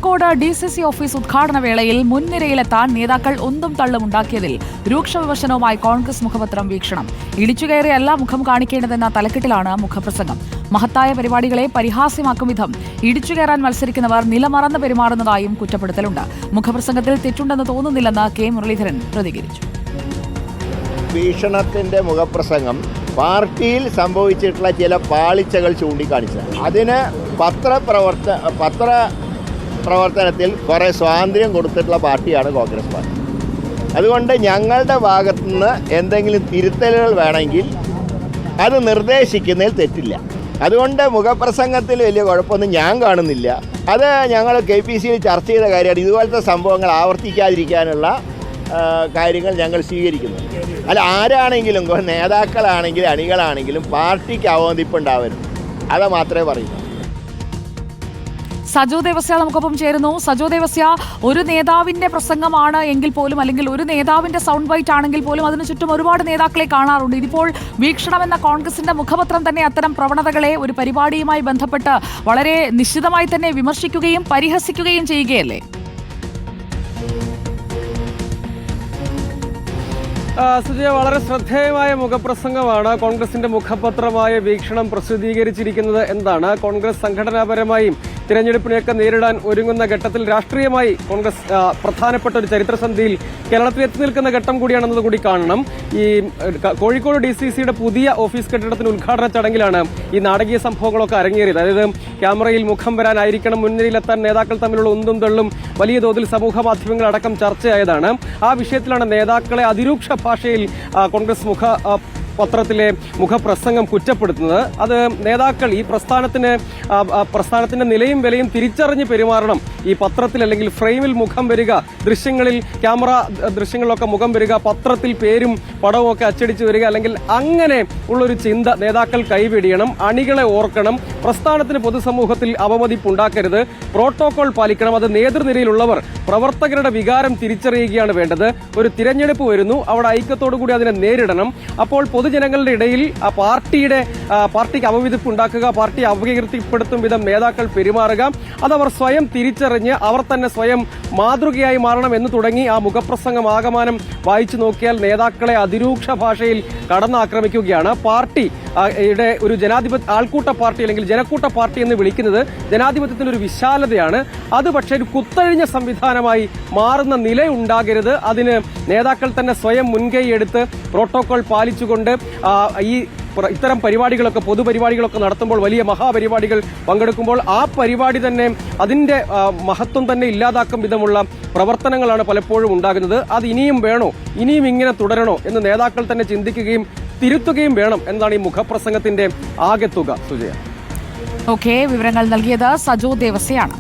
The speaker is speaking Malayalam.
കോഴിക്കോട് DCC ഓഫീസ് ഉദ്ഘാടന വേളയിൽ മുൻനിരയിലെത്താൻ നേതാക്കൾ ഒന്നും തള്ളുമുണ്ടാക്കിയതിൽ രൂക്ഷ വിമർശനവുമായി കോൺഗ്രസ് മുഖപത്രം വീക്ഷണം. ഇടിച്ചുകയറിയല്ല മുഖം കാണിക്കേണ്ടതെന്ന തലക്കെട്ടിലാണ് മുഖപ്രസംഗം. മഹത്തായ പരിപാടികളെ പരിഹാസ്യമാക്കും വിധം ഇടിച്ചുകയറാൻ മത്സരിക്കുന്നവർ നിലമറന്ന് പെരുമാറുന്നതായും കുറ്റപ്പെടുത്തലുണ്ട്. മുഖപ്രസംഗത്തിൽ തെറ്റുണ്ടെന്ന് തോന്നുന്നില്ലെന്ന് K. മുരളീധരൻ പ്രതികരിച്ചു. വീക്ഷണത്തിൻ്റെ മുഖപ്രസംഗം പാർട്ടിയിൽ സംഭവിച്ചിട്ടുള്ള ചില പാളിച്ചകൾ ചൂണ്ടിക്കാണിച്ച അതിന് പത്രപ്രവർത്തനത്തിൽ കുറേ സ്വാതന്ത്ര്യം കൊടുത്തിട്ടുള്ള പാർട്ടിയാണ് കോൺഗ്രസ് പാർട്ടി. അതുകൊണ്ട് ഞങ്ങളുടെ ഭാഗത്തുനിന്ന് എന്തെങ്കിലും തിരുത്തലുകൾ വേണമെങ്കിൽ അത് നിർദ്ദേശിക്കുന്നതിൽ തെറ്റില്ല. അതുകൊണ്ട് മുഖപ്രസംഗത്തിൽ വലിയ കുഴപ്പമൊന്നും ഞാൻ കാണുന്നില്ല. അത് ഞങ്ങൾ KPCയിൽ ചർച്ച ചെയ്ത കാര്യമാണ്. ഇതുപോലത്തെ സംഭവങ്ങൾ ആവർത്തിക്കാതിരിക്കാനുള്ള കാര്യങ്ങൾ ഞങ്ങൾ സ്വീകരിക്കുന്നു. അല്ല, ആരാണെങ്കിലും നേതാക്കളാണെങ്കിലും അണികളാണെങ്കിലും പാർട്ടിക്ക് അവമതിപ്പുണ്ടാവരുത്, അത് മാത്രമേ പറയൂ. സജു ദേവസ്യ നമുക്കൊപ്പം ചേരുന്നു. സജു ദേവസ്യ, ഒരു നേതാവിന്റെ പ്രസംഗമാണ് എങ്കിൽ പോലും, അല്ലെങ്കിൽ ഒരു നേതാവിന്റെ സൗണ്ട് ബൈറ്റ് ആണെങ്കിൽ പോലും അതിനു ചുറ്റും ഒരുപാട് നേതാക്കളെ കാണാറുണ്ട്. ഇതിപ്പോൾ വീക്ഷണം എന്ന കോൺഗ്രസിന്റെ മുഖപത്രം തന്നെ അത്തരം പ്രവണതകളെ ഒരു പരിപാടിയുമായി ബന്ധപ്പെട്ട് വളരെ നിശ്ചിതമായി തന്നെ വിമർശിക്കുകയും പരിഹസിക്കുകയും ചെയ്യുകയല്ലേ? സുജയ, വളരെ ശ്രദ്ധേയമായ മുഖപ്രസംഗമാണ് കോൺഗ്രസിന്റെ മുഖപത്രമായ വീക്ഷണം പ്രസിദ്ധീകരിച്ചിരിക്കുന്നത് എന്നതാണ്. കോൺഗ്രസ് സംഘടനാപരമായും തിരഞ്ഞെടുപ്പിനെയൊക്കെ നേരിടാൻ ഒരുങ്ങുന്ന ഘട്ടത്തിൽ രാഷ്ട്രീയമായി കോൺഗ്രസ് പ്രധാനപ്പെട്ട ഒരു ചരിത്രസന്ധിയിൽ കേരളത്തിൽ എത്തി നിൽക്കുന്ന ഘട്ടം കൂടിയാണെന്നത് കൂടി കാണണം. ഈ കോഴിക്കോട് DCCയുടെ പുതിയ ഓഫീസ് കെട്ടിടത്തിന് ഉദ്ഘാടന ചടങ്ങിലാണ് ഈ നാടകീയ സംഭവങ്ങളൊക്കെ അരങ്ങേറിയത്. അതായത് ക്യാമറയിൽ മുഖം വരാനായിരിക്കണം, മുൻനിരയിലെത്താൻ നേതാക്കൾ തമ്മിലുള്ള ഉന്തും തള്ളും വലിയ തോതിൽ സമൂഹ മാധ്യമങ്ങളടക്കം ചർച്ചയായതാണ്. ആ വിഷയത്തിലാണ് നേതാക്കളെ അതിരൂക്ഷ ഭാഷയിൽ കോൺഗ്രസ് പത്രത്തിലെ മുഖപ്രസംഗം കുറ്റപ്പെടുത്തുന്നത്. അത് നേതാക്കൾ ഈ പ്രസ്ഥാനത്തിന്റെ നിലയും വിലയും തിരിച്ചറിഞ്ഞ് പെരുമാറണം. ഈ പത്രത്തിൽ അല്ലെങ്കിൽ ഫ്രെയിമിൽ മുഖം വരിക, ദൃശ്യങ്ങളിൽ ക്യാമറ ദൃശ്യങ്ങളിലൊക്കെ മുഖം വരിക, പത്രത്തിൽ പേരും പടവും ഒക്കെ അച്ചടിച്ച് വരിക, അല്ലെങ്കിൽ അങ്ങനെ ഉള്ളൊരു ചിന്ത നേതാക്കൾ കൈവെടിയണം. അണികളെ ഓർക്കണം. പ്രസ്ഥാനത്തിന് പൊതുസമൂഹത്തിൽ അവമതിപ്പുണ്ടാക്കരുത്. പ്രോട്ടോകോൾ പാലിക്കണം. അത് നേതൃനിരയിലുള്ളവർ പ്രവർത്തകരുടെ വികാരം തിരിച്ചറിയുകയാണ് വേണ്ടത്. ഒരു തിരഞ്ഞെടുപ്പ് വരുന്നു, അവിടെ ഐക്യത്തോടു കൂടി അതിനെ നേരിടണം. അപ്പോൾ പൊതുജനങ്ങളുടെ ഇടയിൽ പാർട്ടിക്ക് അവമതിപ്പ് ഉണ്ടാക്കുക, പാർട്ടിയെ അപകീർത്തിപ്പെടുത്തും വിധം നേതാക്കൾ പെരുമാറുക, അതവർ സ്വയം തിരിച്ചറിഞ്ഞ് അവർ തന്നെ സ്വയം മാതൃകയായി മാറണം എന്ന് തുടങ്ങി ആ മുഖപ്രസംഗം ആകമാനം വായിച്ചു നോക്കിയാൽ നേതാക്കളെ അതിരൂക്ഷ ഭാഷയിൽ കടന്നാക്രമിക്കുകയാണ്. പാർട്ടിയുടെ ഒരു ആൾക്കൂട്ട പാർട്ടി അല്ലെങ്കിൽ ജനക്കൂട്ട പാർട്ടി എന്ന് വിളിക്കുന്നത് ജനാധിപത്യത്തിന്റെ ഒരു വിശാലതയാണ്. അത് പക്ഷേ ഒരു കുത്തഴിഞ്ഞ സംവിധാനമായി മാറുന്ന നിലയുണ്ടാകരുത്. അതിന് നേതാക്കൾ തന്നെ സ്വയം മുൻകൈയെടുത്ത് പ്രോട്ടോകോൾ പാലിച്ചുകൊണ്ട് ഇത്തരം പരിപാടികളൊക്കെ, പൊതുപരിപാടികളൊക്കെ നടത്തുമ്പോൾ, വലിയ മഹാപരിപാടികൾ പങ്കെടുക്കുമ്പോൾ ആ പരിപാടി തന്നെ അതിന്റെ മഹത്വം തന്നെ ഇല്ലാതാക്കും വിധമുള്ള പ്രവർത്തനങ്ങളാണ് പലപ്പോഴും ഉണ്ടാകുന്നത്. അത് ഇനിയും വേണോ, ഇനിയും ഇങ്ങനെ തുടരണോ എന്ന് നേതാക്കൾ തന്നെ ചിന്തിക്കുകയും തിരുത്തുകയും വേണം എന്നാണ് ഈ മുഖപ്രസംഗത്തിന്റെ ആകെത്തുക. സുജയ, വിവരങ്ങൾ നൽകിയത് സജു ദേവസ്യയാണ്.